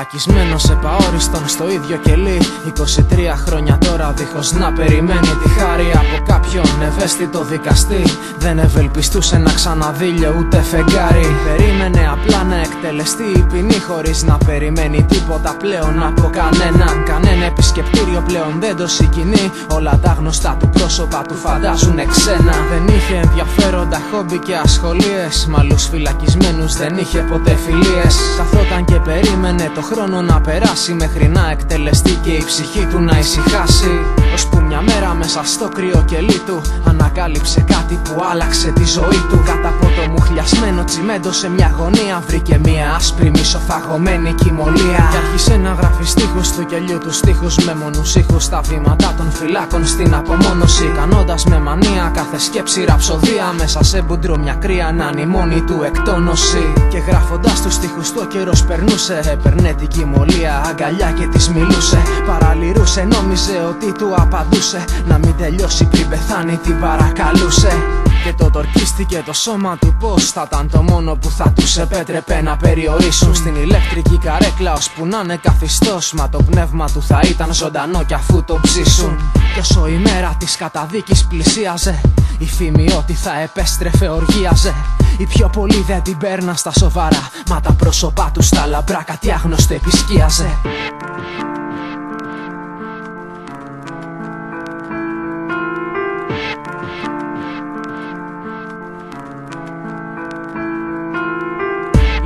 Φυλακισμένος επαόριστον στο ίδιο κελί, 23 χρόνια τώρα δίχως να περιμένει τη χάρη από κάποιον ευαίσθητο δικαστή. Δεν ευελπιστούσε να ξαναδεί ήλιο ούτε φεγγάρι. Περίμενε απλά να εκτελεστεί η ποινή χωρίς να περιμένει τίποτα πλέον από κανέναν. Κανένα επισκεπτήριο πλέον δεν το συγκινεί. Όλα τα γνωστά του πρόσωπα του φαντάζουνε ξένα. Δεν είχε ενδιαφέροντα χόμπι και ασχολίες, μ' άλλους φυλακισμένους δεν είχε ποτέ φιλίες. Καθόταν και περίμενε το χρόνο να περάσει μέχρι να εκτελεστεί και η ψυχή του να ησυχάσει. Ώσπου μια μέρα μέσα στο κρύο κελί του ανακάλυψε κάτι που άλλαξε τη ζωή του. Κάτω από το μουχλιασμένο τσιμέντο σε μια γωνία βρήκε μια άσπρη μισοφαγωμένη κοιμωλία. Και άρχισε να γράφει στίχους του κελιού του στίχους με μονούς ήχους στα βήματα των φυλάκων στην απομόνωση. Κάνοντας με μανία κάθε σκέψη ραψοδία, μέσα σε μπουντρό μια κρύα να είναι η μόνη του εκτόνωση. Και γράφοντας τους στίχους του ο καιρός περνούσε, έπαιρνε την κοιμωλία αγκαλιά και της μιλούσε. Παραλυρούσε, νόμιζε ότι του απαντούσε, να μην τελειώσει πριν πεθάνει την παρακαλούσε. Και το τορκίστηκε το σώμα του πως θα ήταν το μόνο που θα τους επέτρεπε να περιορίσουν στην ηλεκτρική καρέκλα ώσπου να είναι καθιστός. Μα το πνεύμα του θα ήταν ζωντανό κι αφού το ψήσουν. Κι όσο η μέρα της καταδίκης πλησίαζε, η φήμη ότι θα επέστρεφε οργίαζε. Οι πιο πολλοί δεν την παίρναν στα σοβαρά, μα τα πρόσωπά τους τα λαμπρά κάτι άγνωστο επισκίαζε.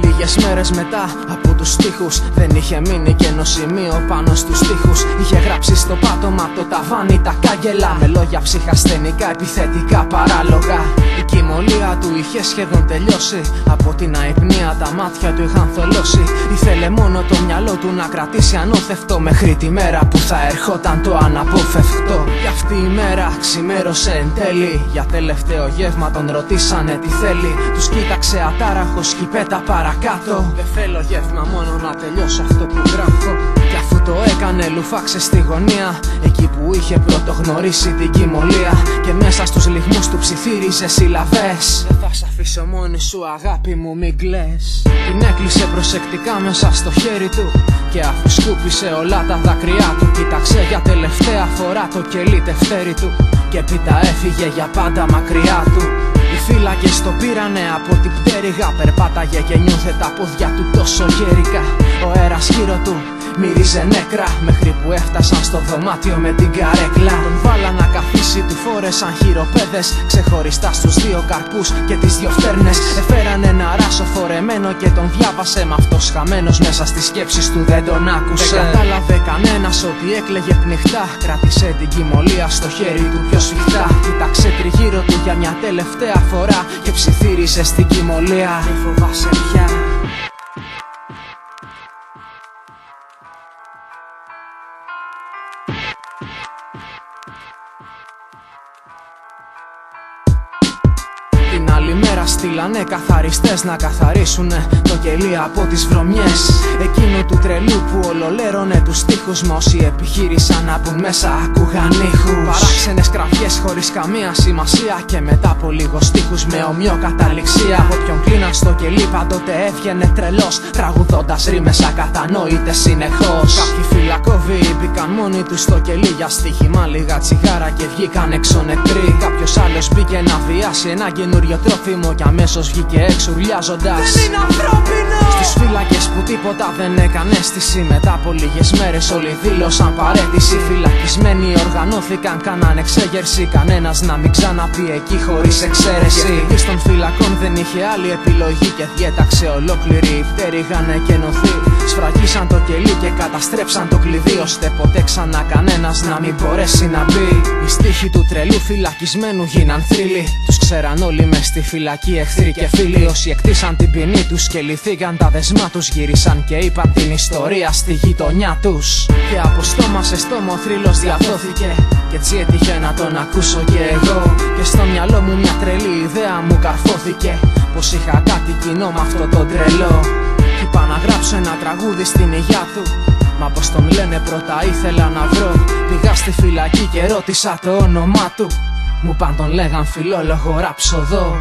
Λίγες μέρες μετά από τους στίχους δεν είχε μείνει και ένα σημείο πάνω στους στίχους. Είχε γράψει στο πάτωμα το ταβάνι τα κάγκελα με λόγια ψυχασθενικά, επιθετικά, παράλογα. Η κοιμωλία του είχε σχεδόν τελειώσει, από την αϊπνία τα μάτια του είχαν θολώσει. Ήθελε μόνο το μυαλό του να κρατήσει ανώθευτο μέχρι τη μέρα που θα ερχόταν το αναπόφευκτο. Κι αυτή η μέρα ξημέρωσε εν τέλει. Για τελευταίο γεύμα τον ρωτήσανε τι θέλει. Τους κοίταξε ατάραχος κι πέτα παρακάτω. Δεν θέλω γεύμα, μόνο να τελειώσω αυτό που γράφω. Κι αφού το έκανε λουφάξε στη γωνία, εκεί που είχε πρωτογνωρίσει την κοιμωλία. Και μέσα στους λυγμούς του ψιθύριζε συλλαβές. Δεν θα σ' αφήσω μόνη σου αγάπη μου, μην κλαις. Την έκλεισε προσεκτικά μέσα στο χέρι του και αφού σκούπισε όλα τα δάκρυά του, κοίταξε για τελευταία φορά το κελί τευτέρι του και έπειτα έφυγε για πάντα μακριά του. Οι φύλακες το πήρανε από την πτέρυγα, περπάταγε και νιώθε τα πόδια του τόσο γέρικα. Ο αέρας γύρω του μύριζε νέκρα μέχρι που έφτασαν στο δωμάτιο με την καρέκλα. Τον βάλαν να καθίσει, του φόρεσαν χειροπέδες ξεχωριστά στους δύο καρπούς και τις δύο φτέρνες. Έφεραν ένα ράσο φορεμένο και τον διάβασε, μα αυτός χαμένος μέσα στις σκέψεις του δεν τον άκουσε. Δεν κατάλαβε κανένας ότι έκλαιγε πνιχτά. Κράτησε την κοιμωλία στο χέρι του πιο σφιχτά. Κοίταξε τριγύρω του για μια τελευταία φορά και ψιθύρισε στην κοιμωλία. Μη φοβάσαι πια. Την άλλη μέρα στείλανε καθαριστές να καθαρίσουνε το κελί από τις βρωμιές εκείνου του τρελού που ολολέρωνε τους στίχους. Μα όσοι επιχείρησαν να μπουν μέσα ακούγαν ήχους. Παράξενες κραυγές χωρίς καμία σημασία και μετά από λίγο στίχους με ομοιοκαταληξία. Από ποιον κλείναν στο κελί πάντοτε έβγαινε τρελός, τραγουδώντας ρήμες ακατανόητες συνεχώς. Κάποιοι φυλακόβοι μπήκαν μόνοι τους στο κελί για στοίχημα, λίγα τσιγάρα και βγήκαν έξω νεκροί. Κάποιος άλλος μπήκε να βιάσει ένα καινούριο τρόφιμο κι αμέσως βγήκε έξω ουρλιάζοντας. Δεν είναι ανθρώπινο! Στους φύλακες που τίποτα δεν έκανε αίσθηση, μετά από λίγες μέρες όλοι δήλωσαν παρέτηση. Φυλακισμένοι οργανώθηκαν, κάναν εξέγερση, κανένας να μην ξαναπεί εκεί χωρίς εξαίρεση. Διευθυντής των φυλακών δεν είχε άλλη επιλογή και διέταξε ολόκληρη η πτέρυγα να εκενωθεί. Σφραγίσαν το κελί και καταστρέψαν το κλειδί, ώστε ποτέ ξανά κανένας να μην μπορέσει να μπει. Οι στίχοι του τρελού φυλακισμένου γίναν θρύλοι. Τους ξέραν όλοι μες στη φυλακή εχθροί και φίλοι. Όσοι εκτίσαν την ποινή τους και λυθήκαν τα δεσμά τους, γύρισαν και είπαν την ιστορία στη γειτονιά τους. Και από στόμα σε στόμα ο θρύλος διαδόθηκε κι έτσι έτυχε να τον ακούσω και εγώ. Και στο μυαλό μου μια τρελή ιδέα μου καρφώθηκε, πως είχα κάτι κοινό με αυτό το τρελό. Κι είπα να γράψω ένα τραγούδι στην υγειά του, μα πως τον λένε πρώτα ήθελα να βρω. Πήγα στη φυλακή και ρώτησα το όνομά του, μου παν τον λέγαν φιλόλογο ραψοδό.